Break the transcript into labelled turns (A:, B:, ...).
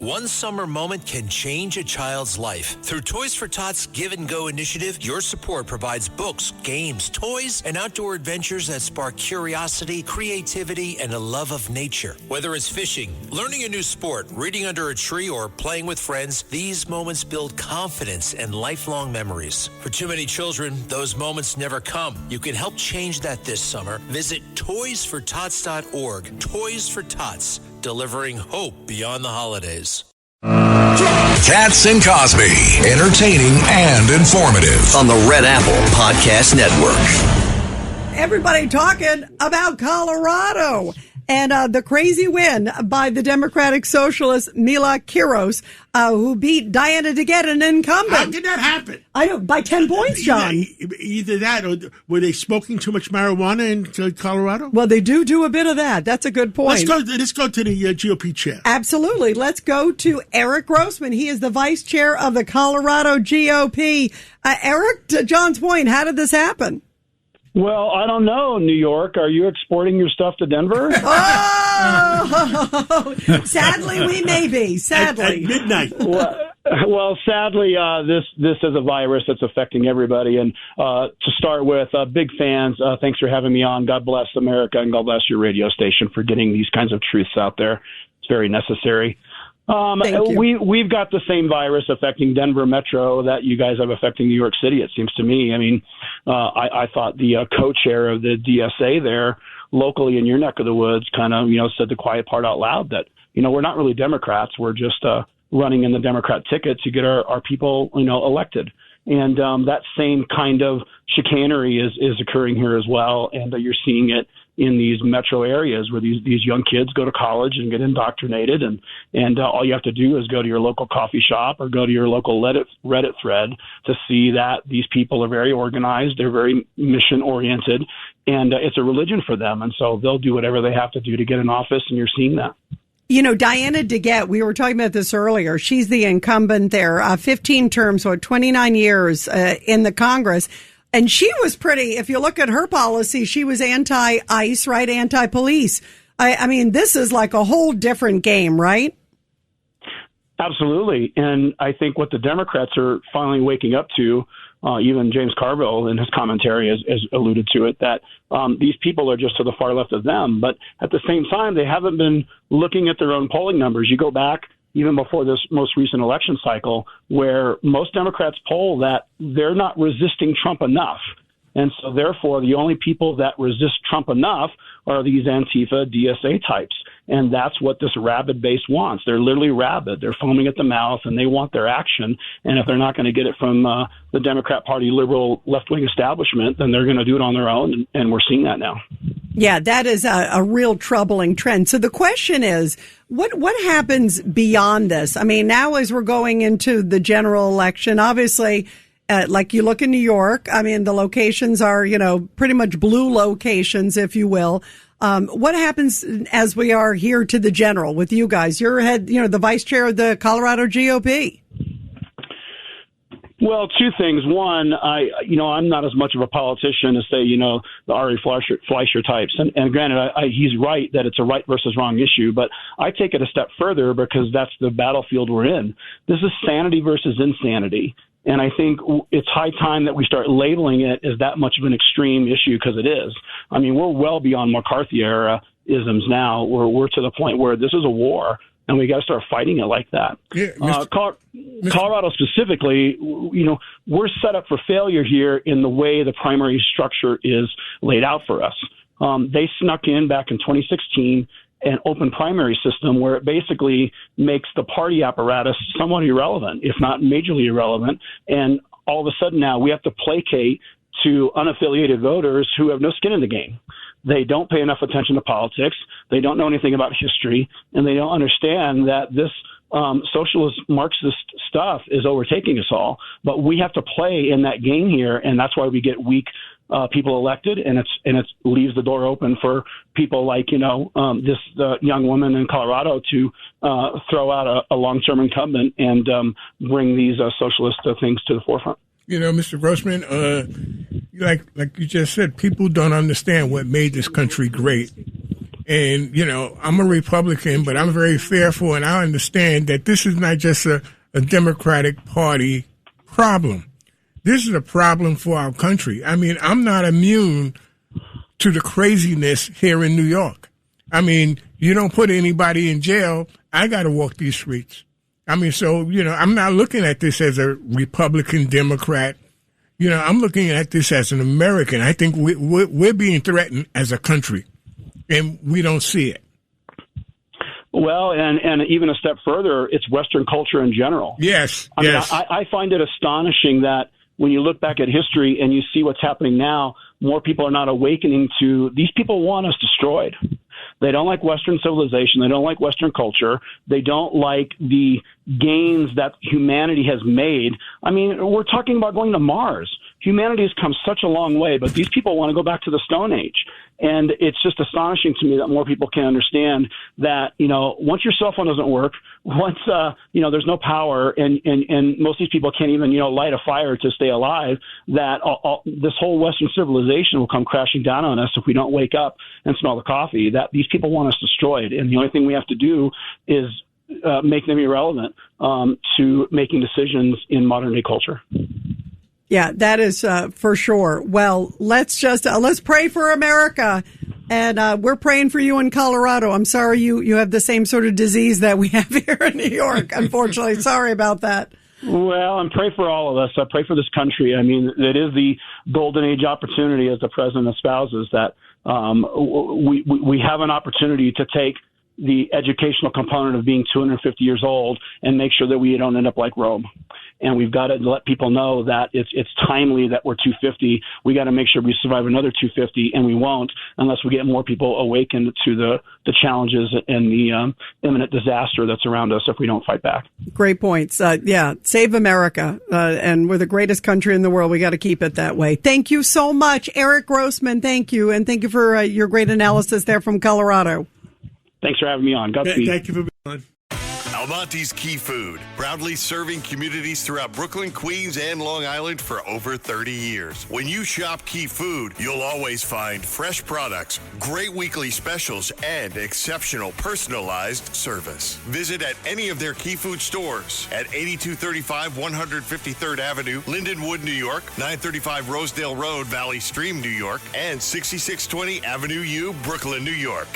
A: One summer moment can change a child's life. Through Toys for Tots Give and Go initiative, your support provides books, games, toys, and outdoor adventures that spark curiosity, creativity, and a love of nature. Whether it's fishing, learning a new sport, reading under a tree, or playing with friends, these moments build confidence and lifelong memories. For too many children, those moments never come. You can help change that this summer. Visit toysfortots.org. Toys for Tots, delivering hope beyond the holidays.
B: Katz and Cosby, entertaining and informative on the Red Apple Podcast Network.
C: Everybody talking about Colorado and the crazy win by the Democratic Socialist Mila Kiros, who beat Diana DeGette, an incumbent.
D: How did that happen?
C: I don't, by 10 points, John.
D: Either that or were they smoking too much marijuana in Colorado?
C: Well, they do a bit of that. That's a good point.
D: Let's go to the GOP chair.
C: Absolutely. Let's go to Eric Grossman. He is the vice chair of the Colorado GOP. Eric, to John's point, how did this happen?
E: Well, I don't know, New York. Are you exporting your stuff to Denver?
C: Oh, sadly, we may be. Sadly.
D: At midnight.
E: Well, sadly, this is a virus that's affecting everybody. And to start with, big fans. Thanks for having me on. God bless America, and God bless your radio station for getting these kinds of truths out there. It's very necessary. We've got the same virus affecting Denver Metro that you guys have affecting New York City, it seems to me. I mean, I thought the co-chair of the DSA there locally in your neck of the woods kind of, said the quiet part out loud that, we're not really Democrats. We're just running in the Democrat ticket to get our people, elected. And that same kind of chicanery is occurring here as well. And you're seeing it in these metro areas where these young kids go to college and get indoctrinated. And all you have to do is go to your local coffee shop or go to your local Reddit thread to see that these people are very organized. They're very mission oriented, and it's a religion for them. And so they'll do whatever they have to do to get in office. And you're seeing that.
C: Diana DeGette, we were talking about this earlier. She's the incumbent there, 15 terms, 29 years in the Congress. And she was pretty, if you look at her policy, she was anti-ICE, right? Anti-police. I mean, this is like a whole different game, right?
E: Absolutely. And I think what the Democrats are finally waking up to, even James Carville in his commentary has alluded to it, that these people are just to the far left of them. But at the same time, they haven't been looking at their own polling numbers. You go back even before this most recent election cycle, where most Democrats poll that they're not resisting Trump enough. And so therefore, the only people that resist Trump enough are these Antifa DSA types. And that's what this rabid base wants. They're literally rabid. They're foaming at the mouth, and they want their action. And if they're not going to get it from the Democrat Party liberal left-wing establishment, then they're going to do it on their own. And we're seeing that now.
C: Yeah, that is a real troubling trend. So the question is, what happens beyond this? I mean, now as we're going into the general election, obviously, like you look in New York, I mean, the locations are, pretty much blue locations, if you will. What happens as we are here to the general with you guys? You're the vice chair of the Colorado GOP.
E: Well, two things. One, I'm not as much of a politician as say, the Ari Fleischer types. And granted, he's right that it's a right versus wrong issue, but I take it a step further because that's the battlefield we're in. This is sanity versus insanity. And I think it's high time that we start labeling it as that much of an extreme issue, because it is. I mean, we're well beyond McCarthy era isms now. We're to the point where this is a war, and we got to start fighting it like that.
D: Yeah,
E: Colorado specifically, we're set up for failure here in the way the primary structure is laid out for us. They snuck in back in 2016 an open primary system where it basically makes the party apparatus somewhat irrelevant, if not majorly irrelevant. And all of a sudden now we have to placate to unaffiliated voters who have no skin in the game. They don't pay enough attention to politics. They don't know anything about history, and they don't understand that this socialist Marxist stuff is overtaking us all. But we have to play in that game here, and that's why we get weak people elected, and it leaves the door open for people like this young woman in Colorado to throw out a long-term incumbent and bring these socialist things to the forefront.
D: Mr. Grossman, like you just said, people don't understand what made this country great.
F: And, I'm a Republican, but I'm very fearful, and I understand that this is not just a Democratic Party problem. This is a problem for our country. I mean, I'm not immune to the craziness here in New York. I mean, you don't put anybody in jail, I got to walk these streets. I mean, so, I'm not looking at this as a Republican, Democrat. I'm looking at this as an American. I think we're being threatened as a country, and we don't see it.
E: Well, and even a step further, it's Western culture in general.
F: Yes,
E: I mean, I find it astonishing that when you look back at history and you see what's happening now, more people are not awakening to these people want us destroyed. They don't like Western civilization. They don't like Western culture. They don't like the gains that humanity has made. I mean, we're talking about going to Mars. Humanity has come such a long way, but these people want to go back to the Stone Age. And it's just astonishing to me that more people can understand that, once your cell phone doesn't work, once, there's no power and most of these people can't even, light a fire to stay alive, that this whole Western civilization will come crashing down on us if we don't wake up and smell the coffee, that these people want us destroyed. And the only thing we have to do is make them irrelevant to making decisions in modern day culture.
C: Yeah, that is for sure. Well, let's pray for America. And we're praying for you in Colorado. I'm sorry you have the same sort of disease that we have here in New York, unfortunately. Sorry about that.
E: Well, and pray for all of us. I pray for this country. I mean, it is the golden age opportunity, as the president espouses, that we have an opportunity to take the educational component of being 250 years old and make sure that we don't end up like Rome. And we've got to let people know that it's timely that we're 250. We got to make sure we survive another 250, and we won't unless we get more people awakened to the challenges and the imminent disaster that's around us if we don't fight back.
C: Great points. Save America. And we're the greatest country in the world. We got to keep it that way. Thank you so much, Eric Grossman. Thank you. And thank you for your great analysis there from Colorado.
E: Thanks for having me on. Godspeed.
D: Thank you for being on.
G: Almonte's Key Food, proudly serving communities throughout Brooklyn, Queens, and Long Island for over 30 years. When you shop Key Food, you'll always find fresh products, great weekly specials, and exceptional personalized service. Visit at any of their Key Food stores at 8235 153rd Avenue, Lindenwood, New York, 935 Rosedale Road, Valley Stream, New York, and 6620 Avenue U, Brooklyn, New York.